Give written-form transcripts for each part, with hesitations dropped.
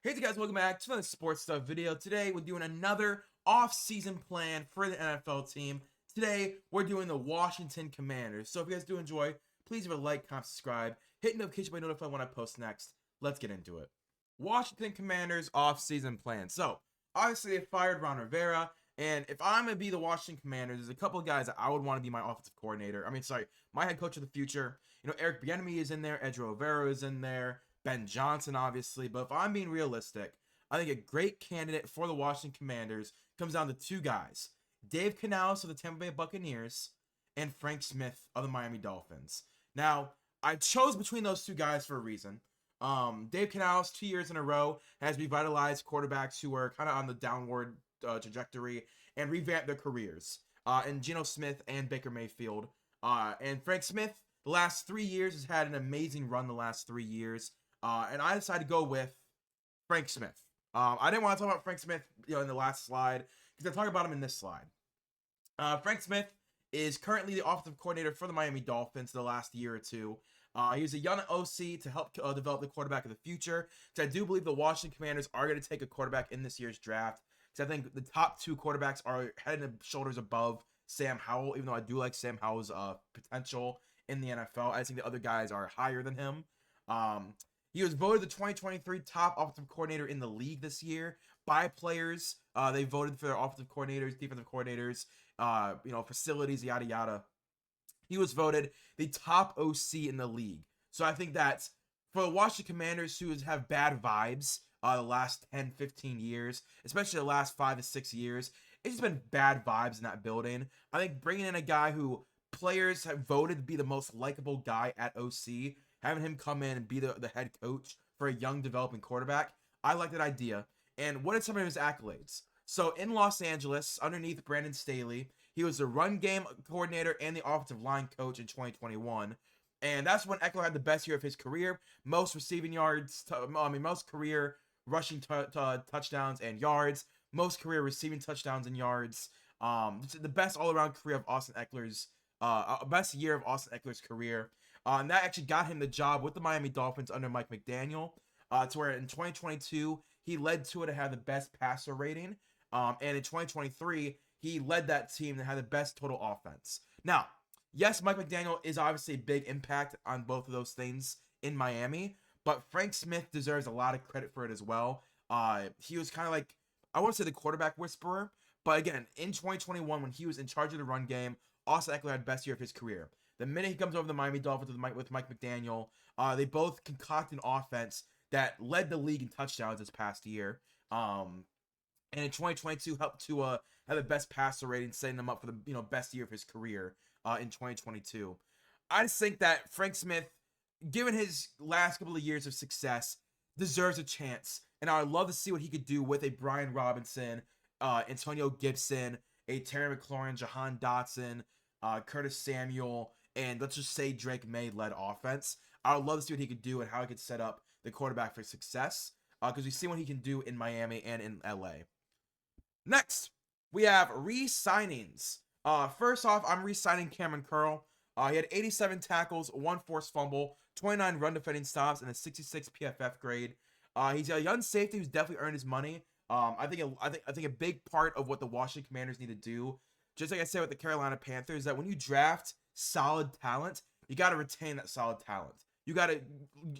Hey guys, welcome back to another sports stuff video. Today we're doing another off-season plan for the NFL team. Today we're doing the Washington Commanders. So if you guys do enjoy, please give a like, comment, subscribe, hit notification bell to be notified when I post next. Let's get into it. Washington Commanders off-season plan. So obviously they fired Ron Rivera, and if I'm gonna be the Washington Commanders, there's a couple of guys that I would want to be my offensive coordinator. My head coach of the future. Eric Bieniemy is in there, Edger Rivera is in there. Ben Johnson, obviously. But if I'm being realistic, I think a great candidate for the Washington Commanders comes down to two guys: Dave Canales of the Tampa Bay Buccaneers and Frank Smith of the Miami Dolphins. Now, I chose between those two guys for a reason. Dave Canales, 2 years in a row, has revitalized quarterbacks who are kind of on the downward trajectory and revamped their careers. And Geno Smith and Baker Mayfield. And Frank Smith, the last 3 years, has had an amazing run the last 3 years. And I decided to go with Frank Smith. I didn't want to talk about Frank Smith, in the last slide because I talk about him in this slide. Frank Smith is currently the offensive coordinator for the Miami Dolphins the last year or two. He was a young OC to help develop the quarterback of the future. Because I do believe the Washington Commanders are going to take a quarterback in this year's draft. Because I think the top two quarterbacks are head and shoulders above Sam Howell, even though I do like Sam Howell's potential in the NFL. I think the other guys are higher than him. He was voted the 2023 top offensive coordinator in the league this year by players. They voted for their offensive coordinators, defensive coordinators, facilities, yada, yada. He was voted the top OC in the league. So I think that for the Washington Commanders, who have bad vibes the last 10, 15 years, especially the last 5 to 6 years, it's just been bad vibes in that building. I think bringing in a guy who players have voted to be the most likable guy at OC, having him come in and be the head coach for a young developing quarterback, I like that idea. And what are some of his accolades? So in Los Angeles, underneath Brandon Staley, he was the run game coordinator and the offensive line coach in 2021. And that's when Eckler had the best year of his career. Most receiving yards, most career rushing touchdowns and yards, most career receiving touchdowns and yards. The best all-around career of Austin Eckler's, best year of Austin Eckler's career. And that actually got him the job with the Miami Dolphins under Mike McDaniel, to where in 2022, he led Tua to have the best passer rating. And in 2023, he led that team that had the best total offense. Now, yes, Mike McDaniel is obviously a big impact on both of those things in Miami, but Frank Smith deserves a lot of credit for it as well. He was kind of like, I won't say the quarterback whisperer, but again, in 2021, when he was in charge of the run game, Austin Eckler had the best year of his career. The minute he comes over the Miami Dolphins with Mike McDaniel, they both concoct an offense that led the league in touchdowns this past year. And in 2022, helped Tua have the best passer rating, setting him up for the best year of his career in 2022. I just think that Frank Smith, given his last couple of years of success, deserves a chance. And I would love to see what he could do with a Brian Robinson, Antonio Gibson, a Terry McLaurin, Jahan Dotson, Curtis Samuel, and let's just say Drake May led offense. I would love to see what he could do and how he could set up the quarterback for success, because we've seen what he can do in Miami and in LA. Next, we have re-signings. First off, I'm re-signing Cameron Curl. He had 87 tackles, 1 forced fumble, 29 run defending stops, and a 66 PFF grade. He's a young safety who's definitely earned his money. I think a big part of what the Washington Commanders need to do, just like I said with the Carolina Panthers, is that when you draft solid talent, you got to retain that solid talent. You got to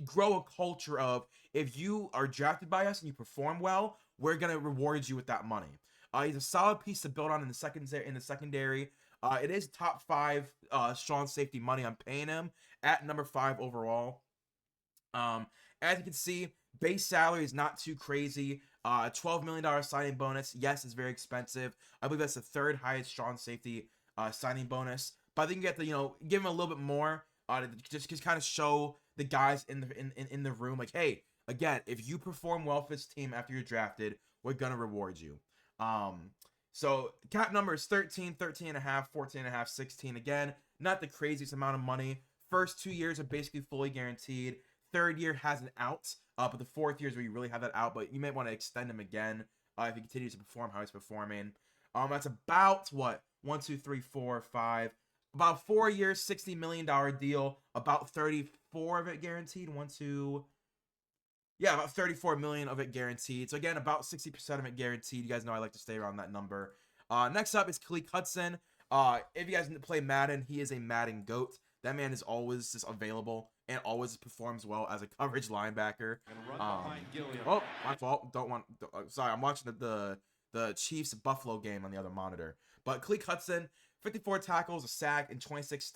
grow a culture of, if you are drafted by us and you perform well, we're gonna reward you with that money. He's a solid piece to build on in the secondary. It is top 5 strong safety money I'm paying him at number 5 overall. As you can see, base salary is not too crazy. $12 million signing bonus. Yes, it's very expensive. I believe that's the 3rd highest strong safety signing bonus. But I think you get to give him a little bit more to just kind of show the guys in the room, like, hey, again, if you perform well for this team after you're drafted, we're gonna reward you. So cap number is 13, 13 and a half, 14 and a half, 16. Again, not the craziest amount of money. First 2 years are basically fully guaranteed. 3rd year has an out, but the 4th year is where you really have that out, but you may want to extend him again if he continues to perform how he's performing. That's about what? 1, 2, 3, 4, 5. About 4 years, $60 million deal. About 34 of it guaranteed. 1, 2, Yeah, about 34 million of it guaranteed. So again, about 60% of it guaranteed. You guys know I like to stay around that number. Next up is Khalid Hudson. If you guys play Madden, he is a Madden GOAT. That man is always just available and always performs well as a coverage linebacker. Oh, my fault. Sorry, I'm watching the Chiefs Buffalo game on the other monitor. But Khalid Hudson, 54 tackles, a sack, and 26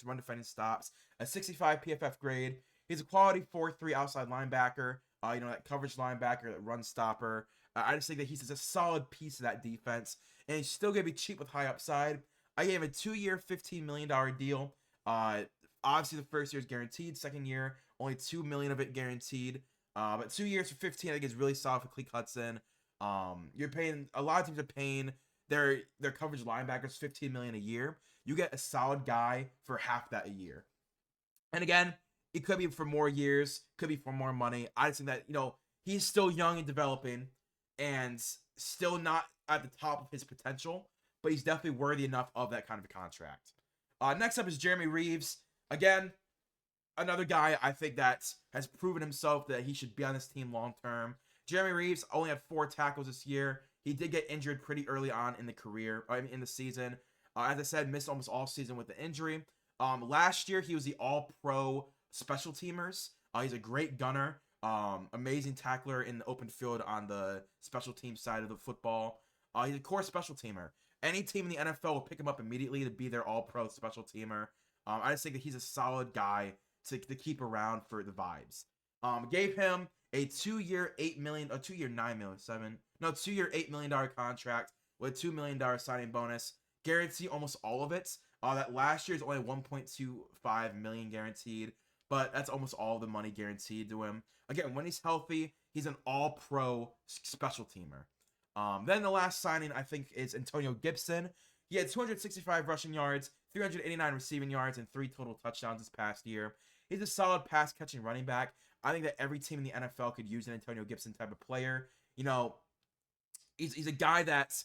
run defending stops, a 65 PFF grade. He's a quality 4-3 outside linebacker. That coverage linebacker, that run stopper. I just think that he's just a solid piece of that defense, and he's still gonna be cheap with high upside. I gave him a 2-year, $15 million deal. Obviously the first year is guaranteed. Second year, only $2 million of it guaranteed. But 2 years for 15, I think is really solid for Khalid Hudson. You're paying a lot of teams are paying their coverage linebackers $15 million a year. You get a solid guy for half that a year. And again, it could be for more years, could be for more money. I just think that, he's still young and developing and still not at the top of his potential, but he's definitely worthy enough of that kind of a contract. Next up is Jeremy Reaves. Again, another guy I think that has proven himself that he should be on this team long term. Jeremy Reaves only had 4 tackles this year. He did get injured pretty early on in the season. As I said, missed almost all season with the injury. Last year, he was the all-pro special teamers. He's a great gunner, amazing tackler in the open field on the special team side of the football. He's a core special teamer. Any team in the NFL will pick him up immediately to be their all-pro special teamer. I just think that he's a solid guy to keep around for the vibes. Gave him a 2-year, $8 million, a 2-year, $9 million, 2-year, $8 million contract with a $2 million signing bonus. Guarantee almost all of it. That last year is only 1.25 million guaranteed, but that's almost all the money guaranteed to him. Again, when he's healthy, he's an all-pro special teamer. Then the last signing, I think, is Antonio Gibson. He had 265 rushing yards, 389 receiving yards, and 3 total touchdowns this past year. He's a solid pass-catching running back. I think that every team in the NFL could use an Antonio Gibson type of player. He's a guy that's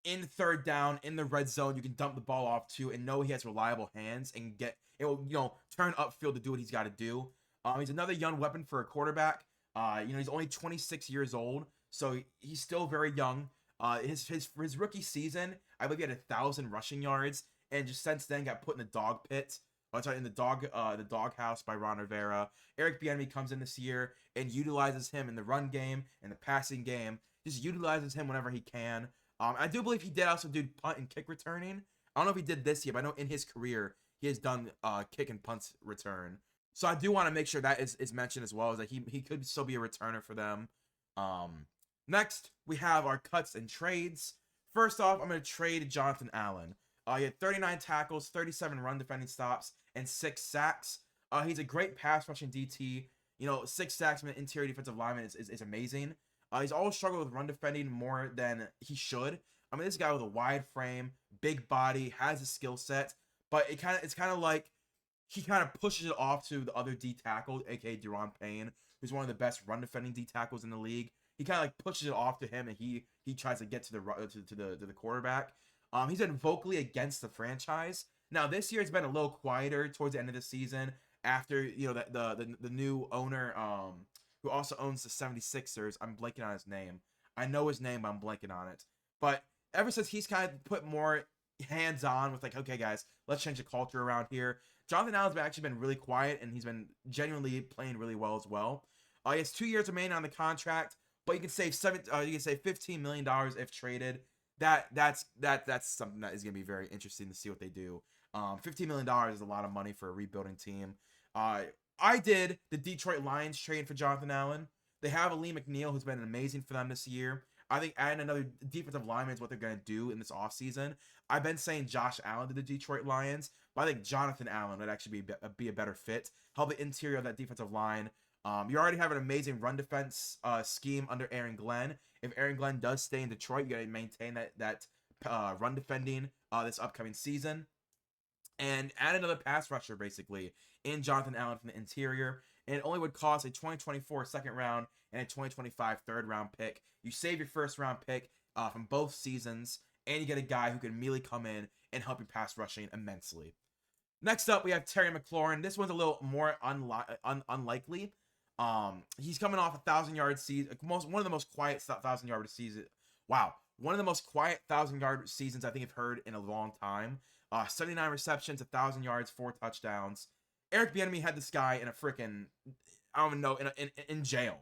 in third down, in the red zone, you can dump the ball off to and know he has reliable hands and it will, turn upfield to do what he's got to do. He's another young weapon for a quarterback. He's only 26 years old, so he's still very young. His rookie season, I believe he had 1,000 rushing yards, and just since then got put in the dog pit. In the doghouse by Ron Rivera. Eric Bieniemy comes in this year and utilizes him in the run game and the passing game. Just utilizes him whenever he can. I do believe he did also do punt and kick returning. I don't know if he did this year, but I know in his career he has done kick and punt return. So I do want to make sure that is mentioned as well, as that he could still be a returner for them. Next, we have our cuts and trades. First off, I'm going to trade Jonathan Allen. He had 39 tackles, 37 run defending stops, and 6 sacks. He's a great pass rushing DT. 6 sacks from an interior defensive lineman is amazing. He's always struggled with run defending more than he should. I mean, this guy with a wide frame, big body, has a skill set, but it's kind of like he kind of pushes it off to the other D tackle, aka Deron Payne, who's one of the best run defending D tackles in the league. He kind of like pushes it off to him, and he tries to get to the quarterback. He's been vocally against the franchise. Now this year it's been a little quieter towards the end of the season after the new owner who also owns the 76ers. I'm blanking on his name. I know his name, but I'm blanking on it. But ever since he's kind of put more hands on with like, okay guys, let's change the culture around here. Jonathan Allen's actually been really quiet, and he's been genuinely playing really well as well. He has 2 years remaining on the contract, but you can save $15 million if traded. That's something that is going to be very interesting to see what they do. $15 million is a lot of money for a rebuilding team. I did the Detroit Lions trade for Jonathan Allen. They have Aleem McNeil, who's been amazing for them this year. I think adding another defensive lineman is what they're going to do in this offseason. I've been saying Josh Allen to the Detroit Lions, but I think Jonathan Allen would actually be a better fit. Help the interior of that defensive line. You already have an amazing run defense scheme under Aaron Glenn. If Aaron Glenn does stay in Detroit, you got to maintain that run defending this upcoming season. And add another pass rusher, basically, in Jonathan Allen from the interior. And it only would cost a 2024 second round and a 2025 third round pick. You save your first round pick from both seasons, and you get a guy who can immediately come in and help your pass rushing immensely. Next up, we have Terry McLaurin. This one's a little more unlikely. He's coming off 1,000-yard season, one of the most quiet 1,000-yard season. Wow, one of the most quiet 1,000-yard seasons I think I've heard in a long time. 79 receptions, 1,000 yards, 4 touchdowns. Eric Bieniemy had this guy in a freaking, I don't even know, in jail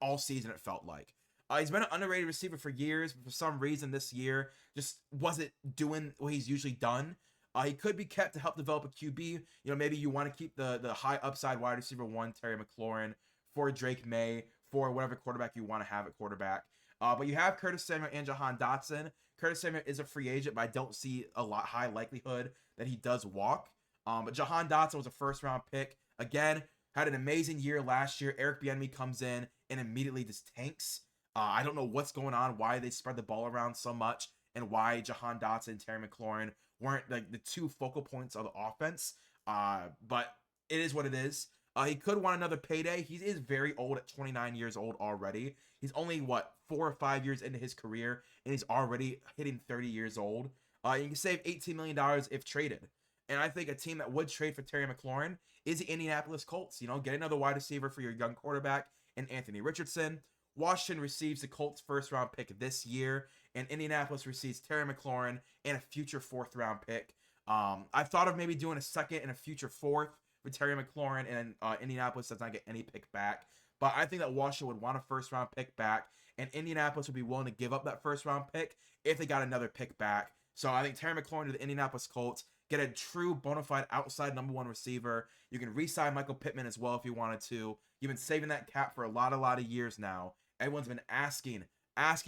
all season. It felt like. He's been an underrated receiver for years, but for some reason this year just wasn't doing what he's usually done. He could be kept to help develop a QB. You know, maybe you want to keep the high upside wide receiver 1, Terry McLaurin, for Drake May, for whatever quarterback you want to have at quarterback. But you have Curtis Samuel and Jahan Dotson. Curtis Samuel is a free agent, but I don't see a high likelihood that he does walk. But Jahan Dotson was a first-round pick. Again, had an amazing year last year. Eric Bieniemy comes in and immediately just tanks. I don't know what's going on, why they spread the ball around so much, and why Jahan Dotson and Terry McLaurin weren't like the two focal points of the offense. But it is what it is. He could want another payday. He is very old at 29 years old already. He's only, 4 or 5 years into his career, and he's already hitting 30 years old. You can save $18 million if traded. And I think a team that would trade for Terry McLaurin is the Indianapolis Colts. You know, get another wide receiver for your young quarterback and Anthony Richardson. Washington receives the Colts' first-round pick this year, and Indianapolis receives Terry McLaurin and a future fourth-round pick. I thought of maybe doing a second and a future fourth with Terry McLaurin, and Indianapolis does not get any pick back. But I think that Washington would want a first-round pick back, and Indianapolis would be willing to give up that first-round pick if they got another pick back. So I think Terry McLaurin to the Indianapolis Colts, get a true bona fide outside number 1 receiver. You can re-sign Michael Pittman as well if you wanted to. You've been saving that cap for a lot of years now. Everyone's been asking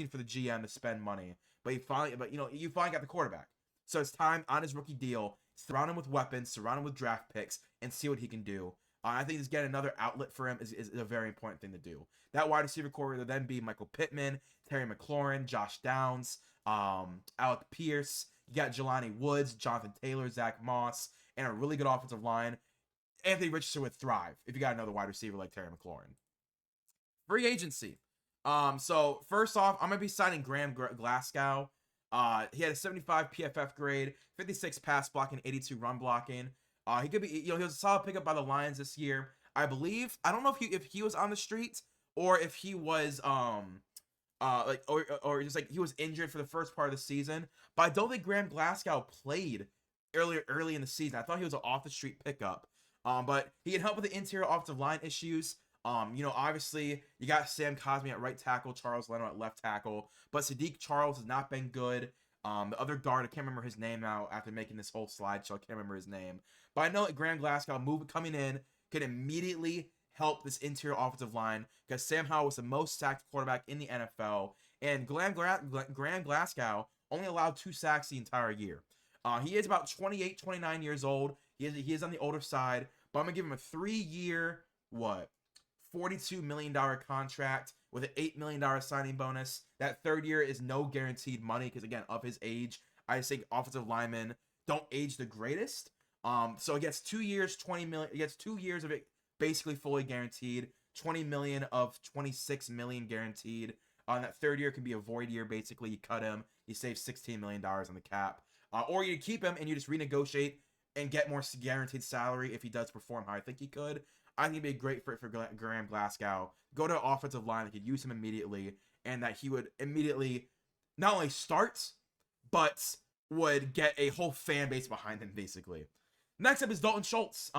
for the GM to spend money, but you finally got the quarterback. So it's time on his rookie deal. Surround him with weapons, surround him with draft picks, and see what he can do. I think just getting another outlet for him is a very important thing to do. That wide receiver core will then be Michael Pittman, Terry McLaurin, Josh Downs, Alec Pierce. You got Jelani Woods, Jonathan Taylor, Zach Moss, and a really good offensive line. Anthony Richardson would thrive if you got another wide receiver like Terry McLaurin. Free agency. So first off, I'm gonna be signing Graham Glasgow. He had a 75 PFF grade, 56 pass blocking, 82 run blocking. He could be, he was a solid pickup by the Lions this year, I believe. I don't know if he was on the streets or if he was or just like he was injured for the first part of the season. But I don't think Graham Glasgow played early in the season. I thought he was an off the street pickup. But he can help with the interior offensive line issues. Obviously you got Sam Cosmi at right tackle, Charles Leno at left tackle, but Sadiq Charles has not been good. The other guard, I can't remember his name now after making this whole slideshow. I can't remember his name, but I know that Graham Glasgow coming in could immediately help this interior offensive line because Sam Howell was the most sacked quarterback in the NFL, and Graham Glasgow only allowed 2 sacks the entire year. He is about 28, 29 years old. He is on the older side, but I'm gonna give him a 3-year $42 million contract with an $8 million signing bonus. That third year is no guaranteed money because, again, of his age, I just think offensive linemen don't age the greatest. So it gets 2 years, 20 million. It gets 2 years of it basically fully guaranteed. 20 million of 26 million guaranteed. That third year can be a void year. Basically, you cut him, you save $16 million on the cap, or you keep him and you just renegotiate and get more guaranteed salary if he does perform how I think he could. I think it'd be a great fit for Graham Glasgow. Go to an offensive line that could use him immediately, and that he would immediately not only start, but would get a whole fan base behind him, basically. Next up is Dalton Schultz.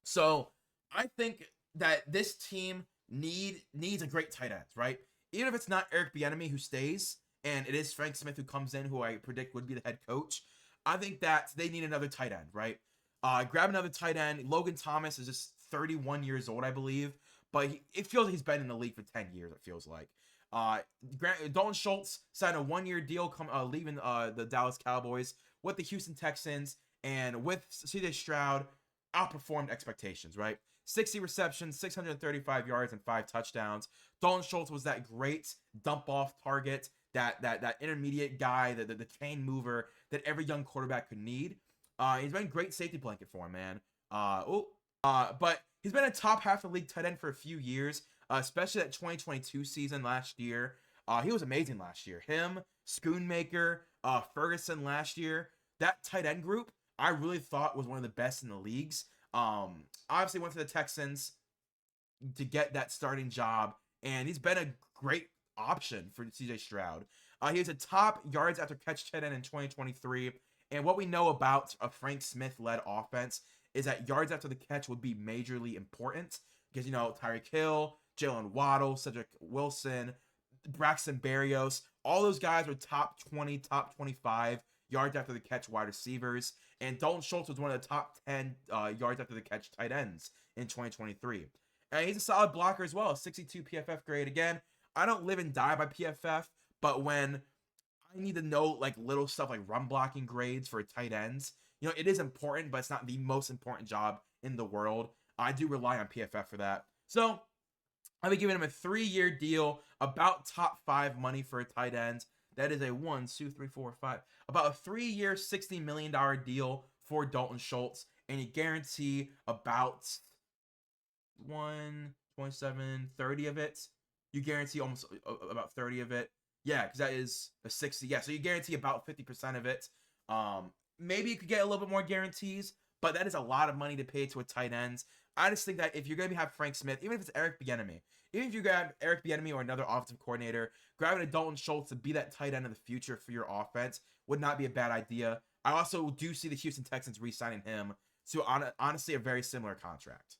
So I think that this team needs a great tight end, right? Even if it's not Eric Bieniemy who stays, and it is Frank Smith who comes in, who I predict would be the head coach, I think that they need another tight end, right? Grab another tight end. Logan Thomas is just 31 years old, I believe, but it feels like he's been in the league for 10 years, it feels like. Dalton Schultz signed a 1-year deal leaving the Dallas Cowboys with the Houston Texans, and with CJ Stroud, outperformed expectations, right? 60 receptions, 635 yards, and 5 touchdowns. Dalton Schultz was that great dump-off target, that intermediate guy, the chain mover that every young quarterback could need. He's been a great safety blanket for him, man. But he's been a top half of the league tight end for a few years, especially that 2022 season last year. He was amazing last year. Him, Schoonmaker, Ferguson last year. That tight end group, I really thought was one of the best in the leagues. Obviously went to the Texans. to get that starting job, and he's been a great option for CJ Stroud. He was a top yards after catch tight end in 2023. And what we know about a Frank Smith-led offense is that yards after the catch would be majorly important because, Tyreek Hill, Jalen Waddle, Cedric Wilson, Braxton Berrios, all those guys were top 20, top 25 yards after the catch wide receivers. And Dalton Schultz was one of the top 10 yards after the catch tight ends in 2023. And he's a solid blocker as well, 62 PFF grade. Again, I don't live and die by PFF, but when I need to know like little stuff like run blocking grades for tight ends, it is important, but it's not the most important job in the world. I do rely on PFF for that. So I've been giving him a 3-year deal, about top 5 money for a tight end. That is a 1, 2, 3, 4, 5, about a 3-year, $60 million deal for Dalton Schultz. And you guarantee about 27, 30 of it. You guarantee almost about 30 of it. Yeah, because that is a 60. Yeah, so you guarantee about 50% of it. Maybe you could get a little bit more guarantees, but that is a lot of money to pay to a tight end. I just think that if you're going to have Frank Smith, even if it's Eric Bieniemy, even if you grab Eric Bieniemy or another offensive coordinator, grabbing a Dalton Schultz to be that tight end of the future for your offense would not be a bad idea. I also do see the Houston Texans re-signing him to honestly a very similar contract.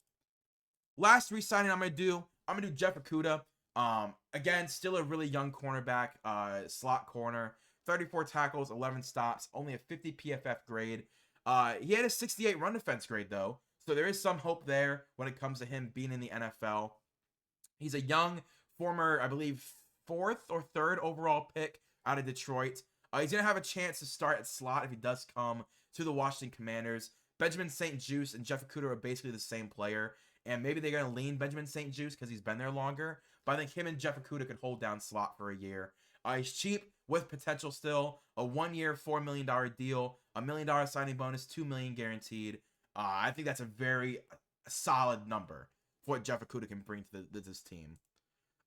Last re-signing I'm going to do Jeff Okudah. Again, still a really young cornerback, slot corner, 34 tackles, 11 stops, only a 50 PFF grade. He had a 68 run defense grade though, so there is some hope there when it comes to him being in the NFL. He's a young former, I believe, 4th or 3rd overall pick out of Detroit. He's going to have a chance to start at slot if he does come to the Washington Commanders. Benjamin St-Juste and Jeff Okudah are basically the same player, and maybe they're going to lean Benjamin St-Juste because he's been there longer, but I think him and Jeff Okudah could hold down slot for a year. He's cheap with potential still, a 1-year, $4 million deal, $1 million signing bonus, $2 million guaranteed. I think that's a very solid number for what Jeff Okudah can bring to this team.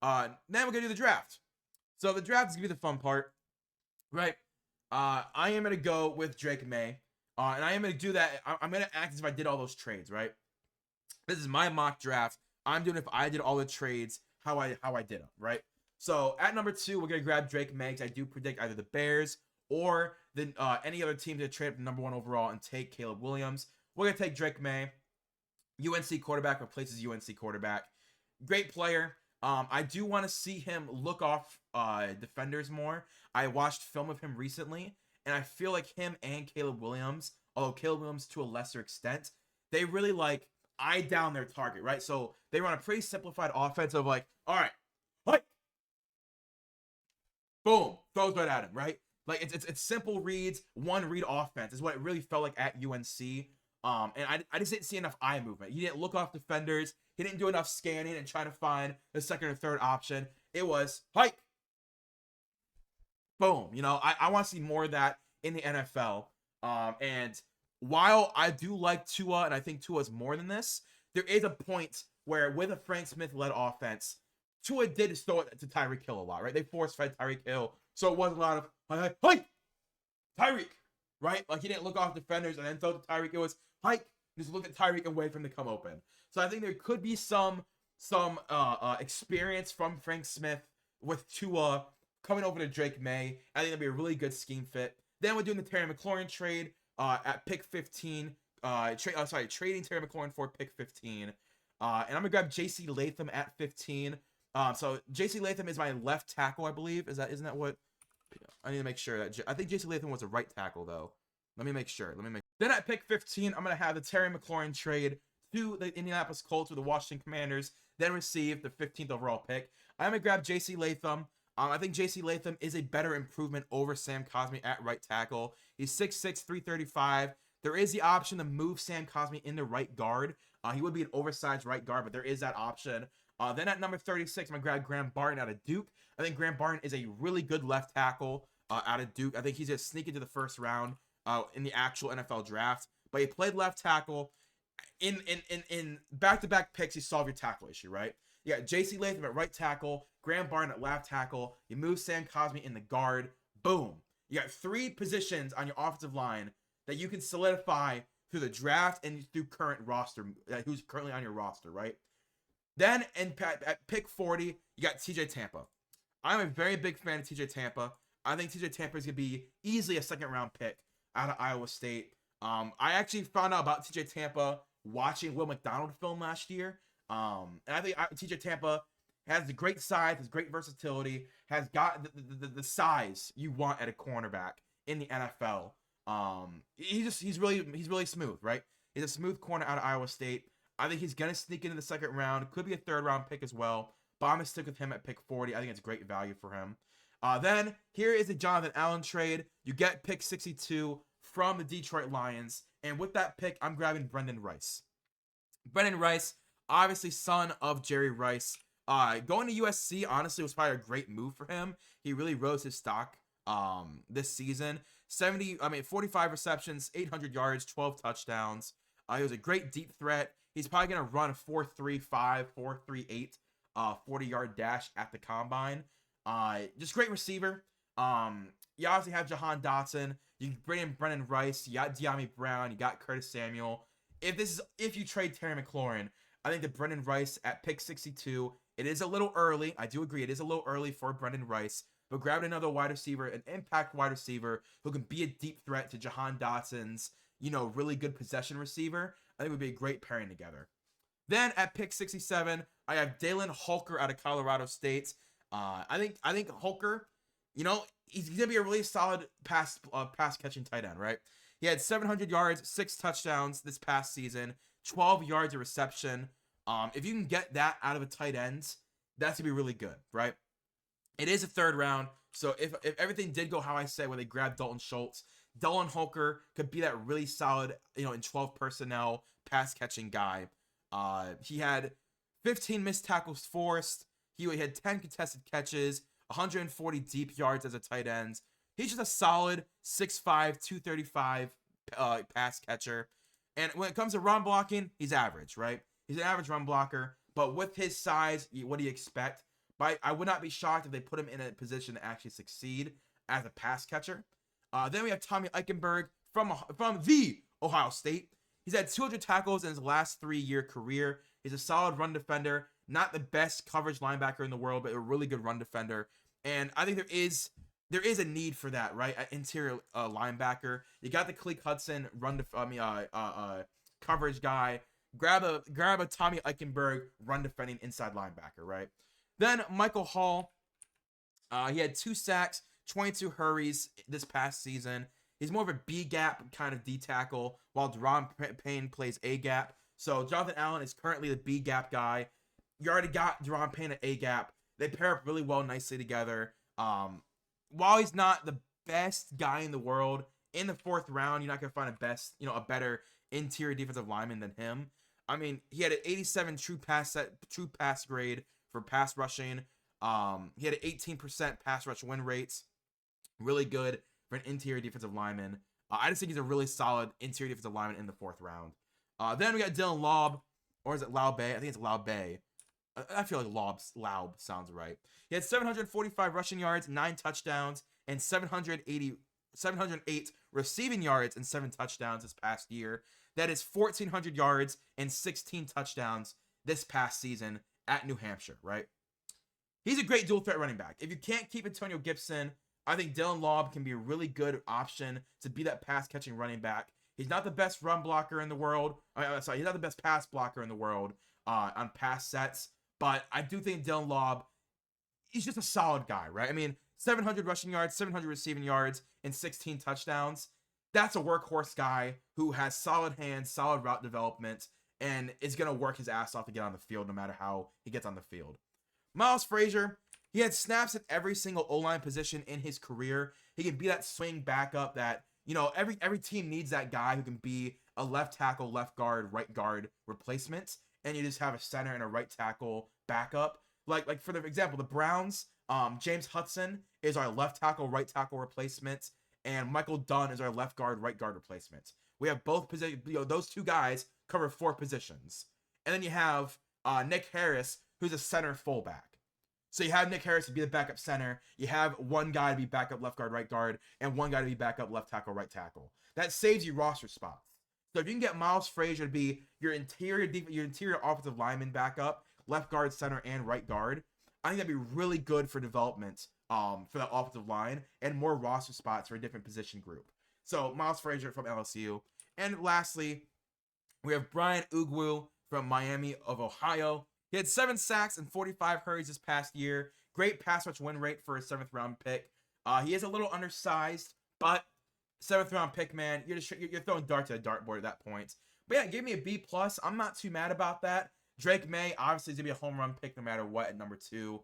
Then we're going to do the draft. So the draft is going to be the fun part, right? I am going to go with Drake May, and I am going to do that. I'm going to act as if I did all those trades, right? This is my mock draft. I'm doing if I did all the trades, how I did them, right? So at number 2, we're going to grab Drake May. I do predict either the Bears or any other team to trade up to number 1 overall and take Caleb Williams. We're going to take Drake May. UNC quarterback replaces UNC quarterback. Great player. I do want to see him look off defenders more. I watched film of him recently, and I feel like him and Caleb Williams, although Caleb Williams to a lesser extent, they really eye down their target, right? So they run a pretty simplified offense of all right, boom, throws right at him, right? It's simple reads, one read offense is what it really felt like at UNC. And I just didn't see enough eye movement. He didn't look off defenders. He didn't do enough scanning and trying to find the second or third option. It was hike, boom. I want to see more of that in the NFL. And while I do like Tua, and I think Tua is more than this, there is a point where with a Frank Smith-led offense, Tua did throw it to Tyreek Hill a lot, right? They force-fed Tyreek Hill, so it wasn't a lot of hike, Tyreek, right? He didn't look off defenders and then throw to Tyreek. It was hike, just look at Tyreek and wait for him to come open. So I think there could be some experience from Frank Smith with Tua coming over to Drake May. I think that'd be a really good scheme fit. Then we're doing the Terry McLaurin trade at pick 15. Trading Terry McLaurin for pick 15. And I'm gonna grab J.C. Latham at 15. So J.C. Latham is my left tackle, I believe. Isn't that what? I need to make sure that I think J.C. Latham was a right tackle though. Let me make sure. Then at pick 15, I'm gonna have the Terry McLaurin trade to the Indianapolis Colts or the Washington Commanders. Then receive the 15th overall pick. I'm gonna grab J.C. Latham. I think J.C. Latham is a better improvement over Sam Cosmi at right tackle. He's 6'6", 335. There is the option to move Sam Cosmi into right guard. He would be an oversized right guard, but there is that option. Then at number 36, I'm going to grab Graham Barton out of Duke. I think Graham Barton is a really good left tackle out of Duke. I think he's going to sneak into the first round in the actual NFL draft. But he played left tackle. In back-to-back picks, you solve your tackle issue, right? You got J.C. Latham at right tackle, Graham Barton at left tackle. You move Sam Cosmi in the guard. Boom. You got 3 positions on your offensive line that you can solidify through the draft and through current roster, who's currently on your roster, right? Then at pick 40, you got TJ Tampa. I'm a very big fan of TJ Tampa. I think TJ Tampa is going to be easily a second round pick out of Iowa State. I actually found out about TJ Tampa watching Will McDonald film last year. And I think TJ Tampa has the great size, has great versatility, has got the size you want at a cornerback in the NFL. He's really smooth, right? He's a smooth corner out of Iowa State. I think he's gonna sneak into the second round. Could be a third round pick as well. But I'm gonna stick with him at pick 40. I think it's great value for him. Then here is the Jonathan Allen trade. You get pick 62 from the Detroit Lions, and with that pick, I'm grabbing Brendan Rice. Brendan Rice, obviously son of Jerry Rice. Going to USC honestly was probably a great move for him. He really rose his stock this season. 45 receptions, 800 yards, 12 touchdowns. He was a great deep threat. He's probably going to run a 4.35, 4.38, 40-yard dash at the combine. Just great receiver. You obviously have Jahan Dotson. You bring in Brendan Rice. You got De'Ami Brown. You got Curtis Samuel. If you trade Terry McLaurin, I think that Brendan Rice at pick 62, it is a little early. I do agree. It is a little early for Brendan Rice. But grab another wide receiver, an impact wide receiver who can be a deep threat to Jahan Dotson's, really good possession receiver. I think it would be a great pairing together. Then at pick 67, I have Dalen Holker out of Colorado State. I think Holker, he's gonna be a really solid pass catching tight end, right? He had 700 yards, 6 touchdowns this past season, 12 yards of reception. If you can get that out of a tight end, that's gonna be really good, right? It is a third round, so if everything did go how I said, where they grabbed Dalton Schultz, Dalen Holker could be that really solid, in 12 personnel pass catching guy. He had 15 missed tackles forced. He had 10 contested catches, 140 deep yards as a tight end. He's just a solid 6'5", 235 pass catcher. And when it comes to run blocking, he's average, right? He's an average run blocker, but with his size, what do you expect? But I would not be shocked if they put him in a position to actually succeed as a pass catcher. Then we have Tommy Eichenberg from the Ohio State. He's had 200 tackles in his last 3-year career. He's a solid run defender, not the best coverage linebacker in the world, but a really good run defender. And I think there is a need for that, right? At interior linebacker, you got the Cleek Hudson coverage guy. Grab a Tommy Eichenberg run defending inside linebacker, right? Then Michael Hall, he had 2 sacks, 22 hurries this past season. He's more of a B gap kind of D tackle, while Deron Payne plays A gap. So Jonathan Allen is currently the B gap guy. You already got Deron Payne at A gap. They pair up really well nicely together. While he's not the best guy in the world, in the 4th round, you're not gonna find a better interior defensive lineman than him. I mean, he had an 87 true pass grade for pass rushing. He had an 18% pass rush win rates. Really good for an interior defensive lineman. I just think he's a really solid interior defensive lineman in the 4th round. Then we got Dylan Laub, or is it Laube? I think it's Laube. I feel like Laub sounds right. He had 745 rushing yards, 9 touchdowns, and 708 receiving yards and 7 touchdowns this past year. That is 1,400 yards and 16 touchdowns this past season at New Hampshire, right? He's a great dual threat running back. If you can't keep Antonio Gibson, I think Dylan Laub can be a really good option to be that pass catching running back. He's not the best run blocker in the world. He's not the best pass blocker in the world on pass sets. But I do think Dylan Laub, he's just a solid guy, right? I mean, 700 rushing yards, 700 receiving yards, and 16 touchdowns. That's a workhorse guy who has solid hands, solid route development, and is going to work his ass off to get on the field no matter how he gets on the field. Miles Frazier, he had snaps at every single O-line position in his career. He can be that swing backup that, every team needs that guy who can be a left tackle, left guard, right guard replacement. And you just have a center and a right tackle backup. Like for the example, the Browns, James Hudson is our left tackle, right tackle replacement, and Michael Dunn is our left guard, right guard replacement. We have both positions. Those 2 guys cover 4 positions, and then you have Nick Harris, who's a center fullback. So you have Nick Harris to be the backup center. You have one guy to be backup left guard, right guard, and one guy to be backup left tackle, right tackle. That saves you roster spots. So if you can get Miles Frazier to be your interior offensive lineman backup, left guard, center, and right guard. I think that'd be really good for development for the offensive line and more roster spots for a different position group. So Miles Frazier from LSU. And lastly, we have Brian Ugwu from Miami of Ohio. He had 7 sacks and 45 hurries this past year. Great pass rush win rate for a 7th round pick. He is a little undersized, but 7th round pick, man, you're throwing darts at a dartboard at that point. But yeah, give me a B+. I'm not too mad about that. Drake May obviously is gonna be a home run pick no matter what at number 2.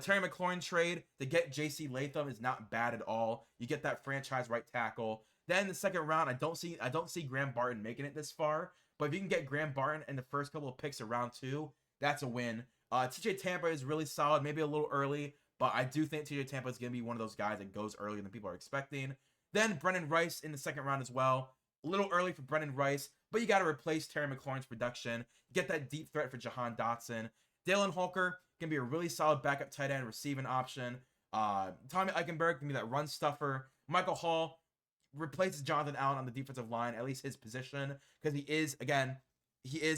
Terry McLaurin trade to get J.C. Latham is not bad at all. You get that franchise right tackle. Then in the 2nd round, I don't see Graham Barton making it this far. But if you can get Graham Barton in the first couple of picks of round 2, that's a win. TJ Tampa is really solid, maybe a little early, but I do think TJ Tampa is going to be one of those guys that goes earlier than people are expecting. Then Brendan Rice in the 2nd round as well. A little early for Brendan Rice, but you got to replace Terry McLaurin's production. Get that deep threat for Jahan Dotson. Dalen Holker can be a really solid backup tight end receiving option. Tommy Eichenberg can be that run stuffer. Michael Hall replaces Jonathan Allen on the defensive line, at least his position, because he is,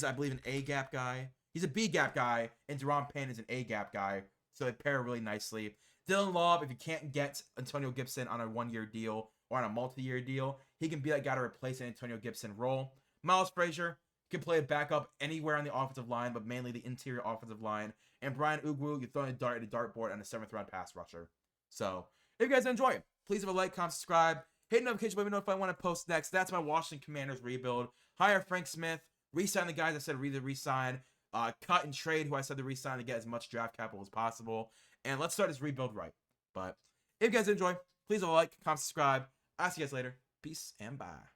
I believe, an A-gap guy. He's a B-gap guy, and Deron Payne is an A-gap guy, so they pair really nicely. Dylan Laub, if you can't get Antonio Gibson on a 1-year deal or on a multi-year deal, he can be that guy to replace an Antonio Gibson role. Miles Frazier can play a backup anywhere on the offensive line, but mainly the interior offensive line. And Brian Ugwu, you're throwing a dart at a dartboard on a 7th round pass rusher. So, if you guys enjoy it, please leave a like, comment, subscribe. Hit notification, let me know if I want to post next. That's my Washington Commanders rebuild. Hire Frank Smith. Resign the guys I said resign. Cut and trade who I said to resign to get as much draft capital as possible. And let's start this rebuild right. But if you guys enjoy, please leave a like, comment, subscribe. I'll see you guys later. Peace and bye.